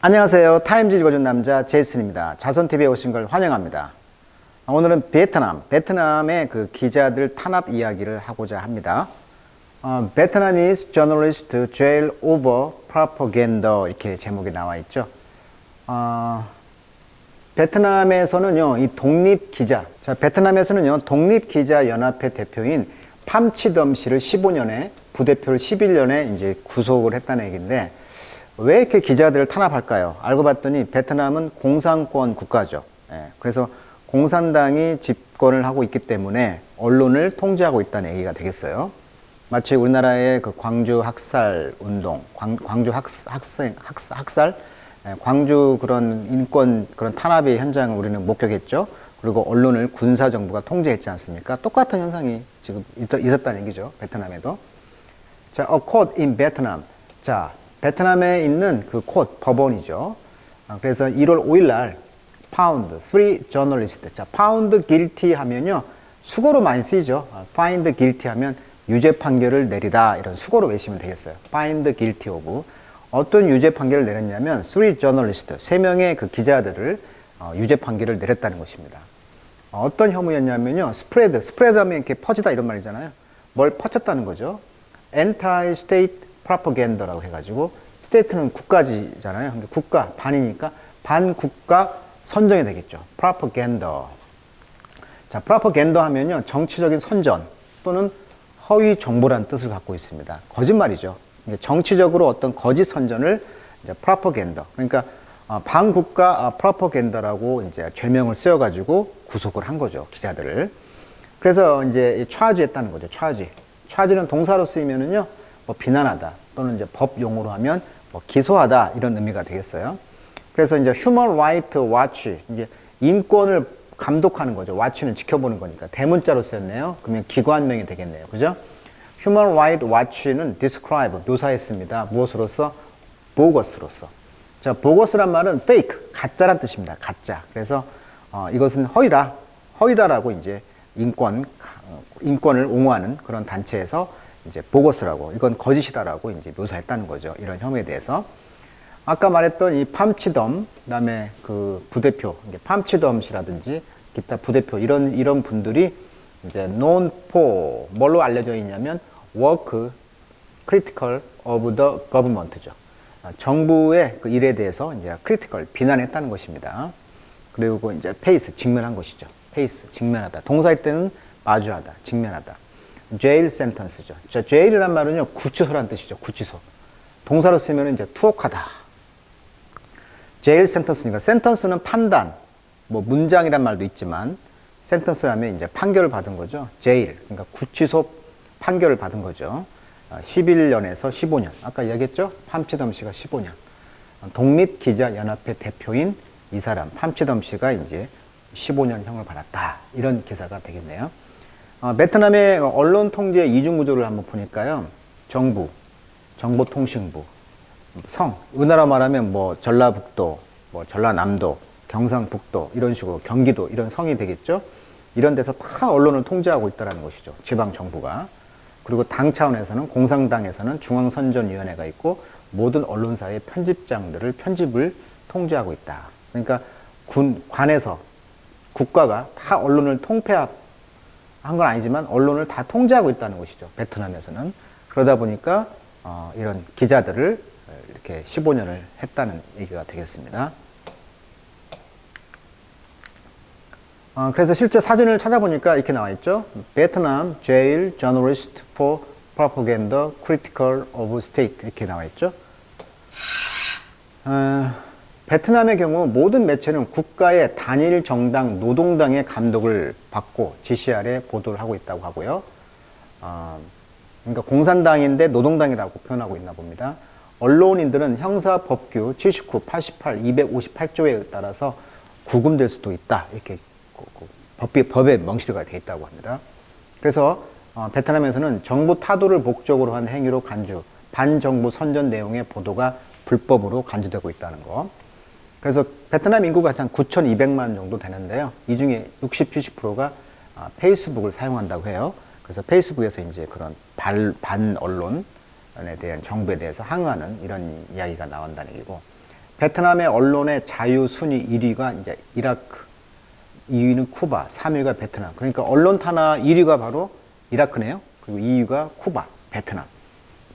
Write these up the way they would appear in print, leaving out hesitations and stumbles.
안녕하세요. 타임즈 읽어준 남자 제이슨입니다. 자손TV에 오신 걸 환영합니다. 오늘은 베트남의 그 기자들 탄압 이야기를 하고자 합니다. Vietnamese journalist jail over propaganda 이렇게 제목이 나와 있죠. 베트남에서는요, 이 베트남에서는요, 독립기자연합회 대표인 팜치덤 씨를 15년에, 부대표를 11년에 이제 구속을 했다는 얘기인데, 왜 이렇게 기자들을 탄압할까요? 알고 봤더니 베트남은 공산권 국가죠. 그래서 공산당이 집권을 하고 있기 때문에 언론을 통제하고 있다는 얘기가 되겠어요. 마치 우리나라의 그 광주 학살 운동, 광주 학살, 광주 그런 인권 그런 탄압의 현장을 우리는 목격했죠. 그리고 언론을 군사정부가 통제했지 않습니까? 똑같은 현상이 지금 있었다는 얘기죠. 베트남에도. 자, a court in Vietnam. 자, 베트남에 있는 그 법원이죠. 그래서 1월 5일 날 found three journalists. 자, found guilty 하면요, 수고로 많이 쓰이죠. find guilty 하면 유죄 판결을 내리다, 이런 수고로 외우시면 되겠어요. find guilty of. 어떤 유죄 판결을 내렸냐면 three journalists, 3명의 그 기자들을 유죄 판결을 내렸다는 것입니다. 어떤 혐의였냐면요, spread 하면 이렇게 퍼지다 이런 말이잖아요. 뭘 퍼쳤다는 거죠. anti-state 프로파간다라고 해가지고, 스테이트는 국가지잖아요. 그러니까 국가, 반이니까 반국가 선전이 되겠죠. 프로파간다. 자, 프로파간다 하면요, 정치적인 선전 또는 허위 정보라는 뜻을 갖고 있습니다. 거짓말이죠. 정치적으로 어떤 거짓 선전을 이제 프로파간다. 그러니까 반국가 프로파간다라고 이제 죄명을 쓰여가지고 구속을 한 거죠, 기자들을. 그래서 이제 차지했다는 거죠. 차지는 동사로 쓰이면은요, 뭐 비난하다 또는 이제 법 용어로 하면 뭐 기소하다, 이런 의미가 되겠어요. 그래서 이제 Human Rights Watch, 이제 인권을 감독하는 거죠. Watch는 지켜보는 거니까 대문자로 쓰였네요. 그러면 기관명이 되겠네요. 그죠? Human Rights Watch는 describe, 묘사했습니다. 무엇으로서? bogus로서. 자, bogus란 말은 fake, 가짜란 뜻입니다. 가짜. 그래서 이것은 허위다라고 이제 인권을 옹호하는 그런 단체에서 이제 보고서라고, 이건 거짓이다라고 이제 묘사했다는 거죠. 이런 혐의에 대해서. 아까 말했던 이 팜치덤, 그다음에 그 부대표, 팜치덤 씨라든지 기타 부대표, 이런 분들이 이제 known for, 뭘로 알려져 있냐면 work critical of the government죠. 정부의 그 일에 대해서 이제 critical, 비난했다는 것입니다. 그리고 이제 face, 직면한 것이죠. face, 직면하다. 동사일 때는 마주하다, 직면하다. jail sentence죠. 자, jail이란 말은요, 구치소란 뜻이죠. 구치소. 동사로 쓰면 이제 투옥하다. jail sentence니까, sentence는 판단, 뭐 문장이란 말도 있지만, sentence 하면 이제 판결을 받은 거죠. jail, 그러니까 구치소 판결을 받은 거죠. 11년에서 15년. 아까 이야기했죠? 팜치덤 씨가 15년. 독립기자연합회 대표인 이 사람, 팜치덤 씨가 이제 15년 형을 받았다. 이런 기사가 되겠네요. 베트남의 언론 통제 이중 구조를 한번 보니까요, 정부, 정보통신부, 우리나라 말하면 뭐 전라북도, 뭐 전라남도, 경상북도, 이런 식으로 경기도, 이런 성이 되겠죠. 이런 데서 다 언론을 통제하고 있다는 것이죠. 지방 정부가. 그리고 당 차원에서는, 공산당에서는 중앙선전위원회가 있고 모든 언론사의 편집을 통제하고 있다. 그러니까 관에서 국가가 다 언론을 한 건 아니지만 언론을 다 통제하고 있다는 것이죠. 베트남에서는. 그러다 보니까 이런 기자들을 이렇게 15년을 했다는 얘기가 되겠습니다. 그래서 실제 사진을 찾아보니까 이렇게 나와 있죠. 베트남 jail journalist for propaganda critical of state, 이렇게 나와 있죠. 베트남의 경우 모든 매체는 국가의 단일 정당 노동당의 감독을 받고 지시 아래 보도를 하고 있다고 하고요. 그러니까 공산당인데 노동당이라고 표현하고 있나 봅니다. 언론인들은 형사법규 79, 88, 258조에 따라서 구금될 수도 있다, 이렇게 법에 명시가 되어 있다고 합니다. 그래서 베트남에서는 정부 타도를 목적으로 한 행위로 반정부 선전 내용의 보도가 불법으로 간주되고 있다는 거. 그래서 베트남 인구가 한 9,200만 정도 되는데요. 이 중에 60, 70%가 페이스북을 사용한다고 해요. 그래서 페이스북에서 이제 그런 반 언론에 대한 정부에 대해서 항의하는 이런 이야기가 나온다는 얘기고, 베트남의 언론의 자유 순위 1위가 이제 이라크, 2위는 쿠바, 3위가 베트남. 그러니까 언론 탄압 1위가 바로 이라크네요. 그리고 2위가 쿠바, 베트남.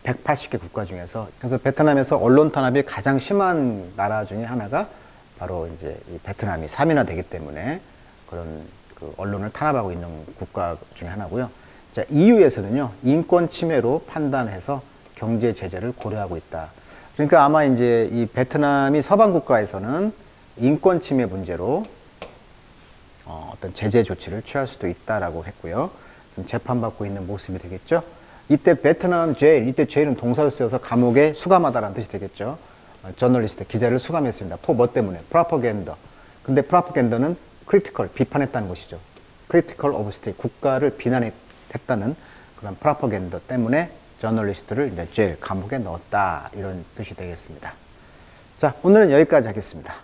180개 국가 중에서. 그래서 베트남에서 언론 탄압이 가장 심한 나라 중에 하나가 바로 이제 이 베트남이 3위나 되기 때문에 그런 그 언론을 탄압하고 있는 국가 중에 하나고요. 자, EU에서는요, 인권 침해로 판단해서 경제 제재를 고려하고 있다. 그러니까 아마 이제 이 베트남이 서방 국가에서는 인권 침해 문제로 어떤 제재 조치를 취할 수도 있다라고 했고요. 지금 재판받고 있는 모습이 되겠죠. 이때 베트남 제일, 이때 제일은 동사를 쓰여서 감옥에 수감하다라는 뜻이 되겠죠. 저널리스트, 기자를 수감했습니다. 뭐 때문에? 프로퍼간더. 근데 프로퍼간더는 크리티컬, 비판했다는 것이죠. 크리티컬 오브 스테이트, 국가를 비난했다는 그런 프로퍼간더 때문에 저널리스트를 이제 제일, 감옥에 넣었다. 이런 뜻이 되겠습니다. 자, 오늘은 여기까지 하겠습니다.